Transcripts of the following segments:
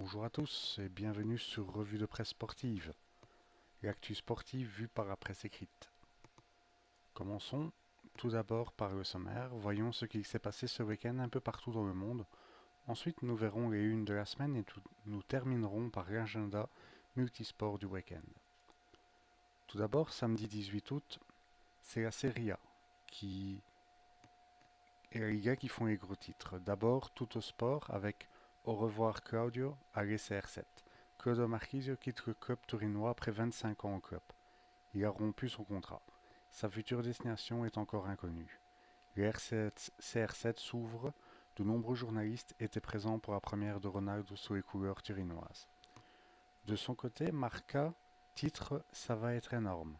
Bonjour à tous et bienvenue sur Revue de presse sportive, l'actu sportive vue par la presse écrite. Commençons tout d'abord par le sommaire, voyons ce qu'il s'est passé ce week-end un peu partout dans le monde. Ensuite nous verrons les unes de la semaine et nous terminerons par l'agenda multisport du week-end. Tout d'abord, samedi 18 août, c'est la Serie A et la Liga qui font les gros titres. D'abord, tout au sport avec Au revoir Claudio à l'ECR7. Claudio Marchisio quitte le club tourinois après 25 ans au club. Il a rompu son contrat. Sa future destination est encore inconnue. Le CR7 s'ouvre. De nombreux journalistes étaient présents pour la première de Ronaldo sous les couleurs turinoises. De son côté, Marca titre Ça va être énorme.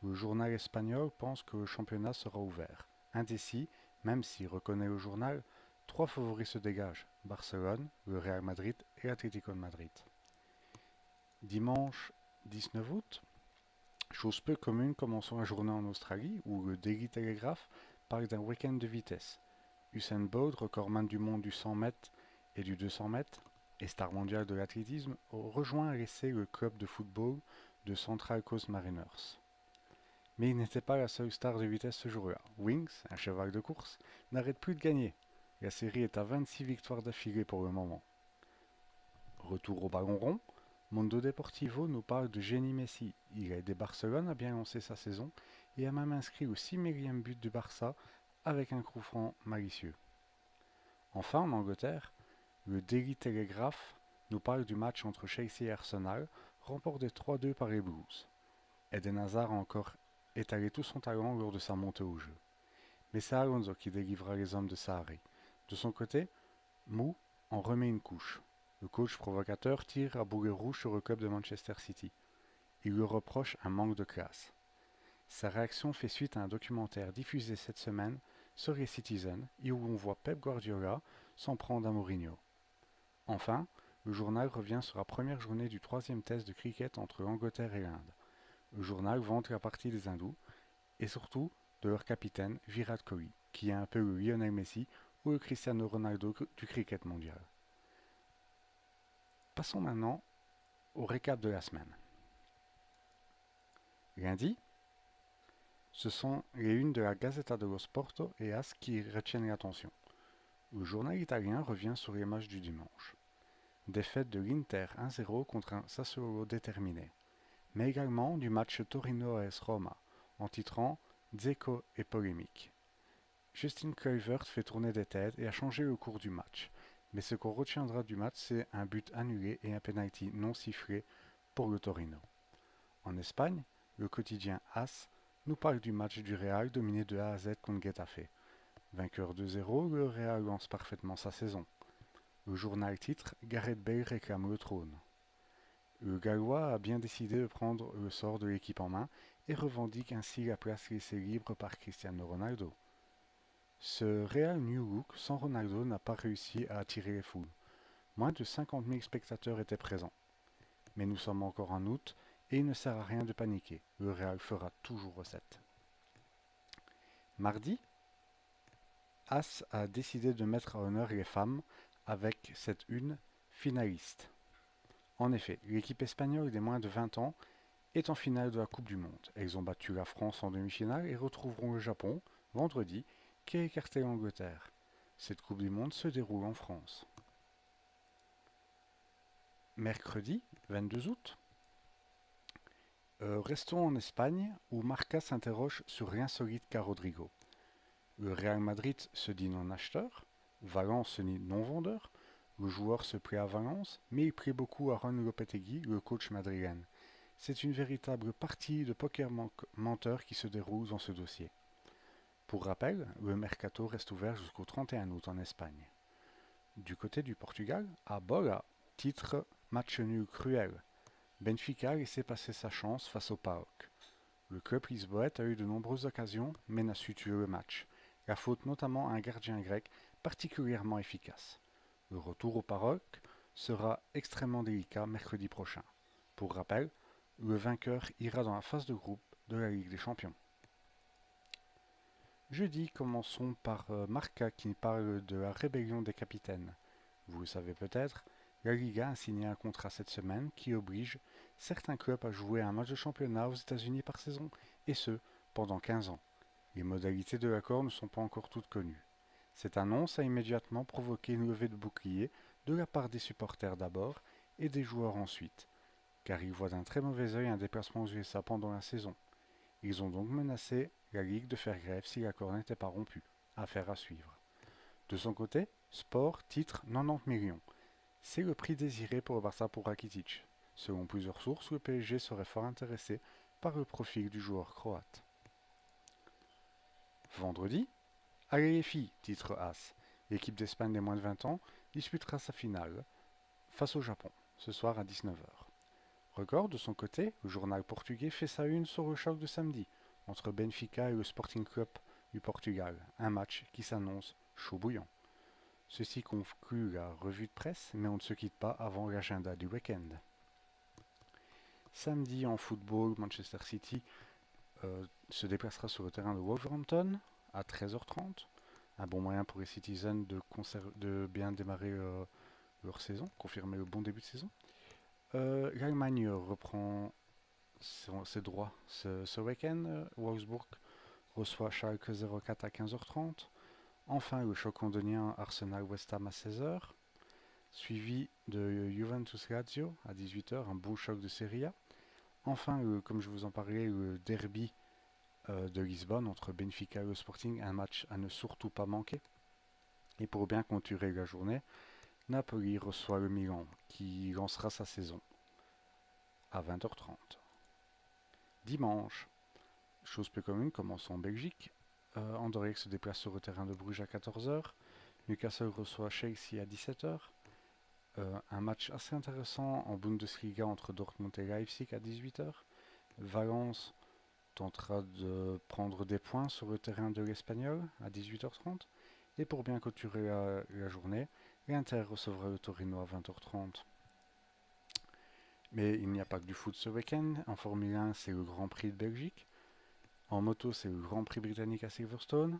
Le journal espagnol pense que le championnat sera ouvert. Indécis, même s'il reconnaît le journal, trois favoris se dégagent, Barcelone, le Real Madrid et l'Atlético de Madrid. Dimanche 19 août, chose peu commune, commençons la journée en Australie où le Daily Telegraph parle d'un week-end de vitesse. Usain Bolt, recordman du monde du 100 mètres et du 200 mètres, et star mondial de l'athlétisme, rejoint l'essai le club de football de Central Coast Mariners. Mais il n'était pas la seule star de vitesse ce jour-là. Wings, un cheval de course, n'arrête plus de gagner. La série est à 26 victoires d'affilée pour le moment. Retour au ballon rond, Mundo Deportivo nous parle de Génie Messi. Il a aidé Barcelone à bien lancer sa saison et a même inscrit le 6 millième but du Barça avec un coup franc malicieux. Enfin, en Angleterre, le Daily Telegraph nous parle du match entre Chelsea et Arsenal, remporté 3-2 par les Blues. Eden Hazard a encore étalé tout son talent lors de sa montée au jeu. Mais c'est Alonso qui délivra les hommes de Sarri. De son côté, Mou en remet une couche. Le coach provocateur tire à boulet rouge sur le club de Manchester City. Il lui reproche un manque de classe. Sa réaction fait suite à un documentaire diffusé cette semaine sur les Citizen et où on voit Pep Guardiola s'en prendre à Mourinho. Enfin, le journal revient sur la première journée du troisième test de cricket entre l'Angleterre et l'Inde. Le journal vante la partie des hindous et surtout de leur capitaine Virat Kohli, qui est un peu le Lionel Messi ou le Cristiano Ronaldo du cricket mondial. Passons maintenant au récap de la semaine. Lundi, ce sont les unes de la Gazzetta dello Sport et AS qui retiennent l'attention. Le journal italien revient sur les matchs du dimanche. Défaite de l'Inter 1-0 contre un Sassuolo déterminé, mais également du match Torino-AS Roma, en titrant Dzeko et polémique. Justin Kluivert fait tourner des têtes et a changé le cours du match, mais ce qu'on retiendra du match, c'est un but annulé et un penalty non sifflé pour le Torino. En Espagne, le quotidien AS nous parle du match du Real dominé de A à Z contre Getafe. Vainqueur 2-0, le Real lance parfaitement sa saison. Le journal titre Gareth Bale réclame le trône. Le Gallois a bien décidé de prendre le sort de l'équipe en main et revendique ainsi la place laissée libre par Cristiano Ronaldo. Ce Real New Look sans Ronaldo n'a pas réussi à attirer les foules. Moins de 50 000 spectateurs étaient présents. Mais nous sommes encore en août et il ne sert à rien de paniquer. Le Real fera toujours recette. Mardi, As a décidé de mettre à l'honneur les femmes avec cette une finaliste. En effet, l'équipe espagnole des moins de 20 ans est en finale de la Coupe du Monde. Elles ont battu la France en demi-finale et retrouveront le Japon, vendredi, qui a écarté l'Angleterre. Cette Coupe du Monde se déroule en France. Mercredi 22 août, restons en Espagne où Marca s'interroge sur l'insolite cas Rodrigo. Le Real Madrid se dit non acheteur, Valence se dit non vendeur, le joueur se plaît à Valence, mais il plaît beaucoup à Juan Lopetegui, le coach madrilène. C'est une véritable partie de poker menteur qui se déroule dans ce dossier. Pour rappel, le mercato reste ouvert jusqu'au 31 août en Espagne. Du côté du Portugal, à Bola, titre match nul cruel. Benfica a laissé passer sa chance face au PAOK. Le club lisboète a eu de nombreuses occasions, mais n'a su tuer le match. La faute notamment à un gardien grec particulièrement efficace. Le retour au PAOK sera extrêmement délicat mercredi prochain. Pour rappel, le vainqueur ira dans la phase de groupe de la Ligue des Champions. Jeudi, commençons par Marca qui parle de la rébellion des capitaines. Vous le savez peut-être, La Liga a signé un contrat cette semaine qui oblige certains clubs à jouer un match de championnat aux États-Unis par saison, et ce, pendant 15 ans. Les modalités de l'accord ne sont pas encore toutes connues. Cette annonce a immédiatement provoqué une levée de bouclier de la part des supporters d'abord et des joueurs ensuite, car ils voient d'un très mauvais œil un déplacement aux USA pendant la saison. Ils ont donc menacé la Ligue de faire grève si l'accord n'était pas rompu. Affaire à suivre. De son côté, Sport titre 90 millions. C'est le prix désiré pour le Barça pour Rakitic. Selon plusieurs sources, le PSG serait fort intéressé par le profil du joueur croate. Vendredi, allez les filles, titre As. L'équipe d'Espagne des moins de 20 ans disputera sa finale face au Japon, ce soir à 19h. Record, de son côté, le journal portugais fait sa une sur le choc de samedi entre Benfica et le Sporting Club du Portugal, un match qui s'annonce chaud bouillant. Ceci conclut la revue de presse, mais on ne se quitte pas avant l'agenda du week-end. Samedi en football, Manchester City se déplacera sur le terrain de Wolverhampton à 13h30. Un bon moyen pour les Citizens de bien démarrer leur saison, confirmer le bon début de saison. L'Allemagne reprend ses droits ce week-end. Wolfsburg reçoit Schalke 04 à 15h30. Enfin, le choc londonien Arsenal-West Ham à 16h. Suivi de Juventus-Lazio à 18h, un beau choc de Serie A. Enfin, comme je vous en parlais, le derby de Lisbonne entre Benfica et le Sporting, un match à ne surtout pas manquer. Et pour bien clôturer la journée, Napoli reçoit le Milan qui lancera sa saison à 20h30. Dimanche, chose peu commune, commençons en Belgique. Anderlecht se déplace sur le terrain de Bruges à 14h. Newcastle reçoit Chelsea à 17h. Un match assez intéressant en Bundesliga entre Dortmund et Leipzig à 18h. Valence tentera de prendre des points sur le terrain de l'Espagnol à 18h30. Et pour bien clôturer la journée, l'Inter recevra le Torino à 20h30. Mais il n'y a pas que du foot ce week-end. En Formule 1, c'est le Grand Prix de Belgique. En moto, c'est le Grand Prix britannique à Silverstone.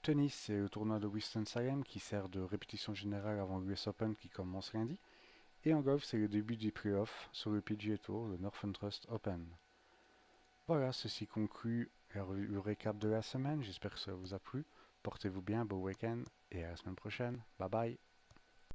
Tennis, c'est le tournoi de Winston-Salem qui sert de répétition générale avant l'US Open qui commence lundi. Et en golf, c'est le début des playoffs sur le PGA Tour, le Northern Trust Open. Voilà, ceci conclut le récap de la semaine. J'espère que ça vous a plu. Portez-vous bien, bon week-end et à la semaine prochaine. Bye bye.